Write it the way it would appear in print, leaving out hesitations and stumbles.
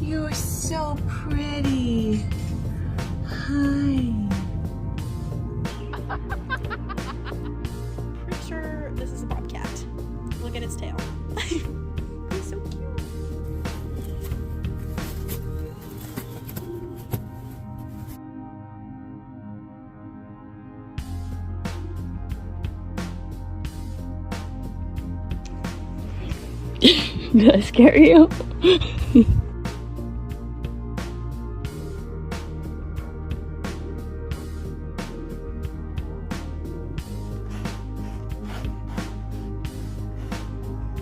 You're so pretty. Hi. Pretty sure this is a bobcat. Look at its tail. He's so cute. Did I scare you?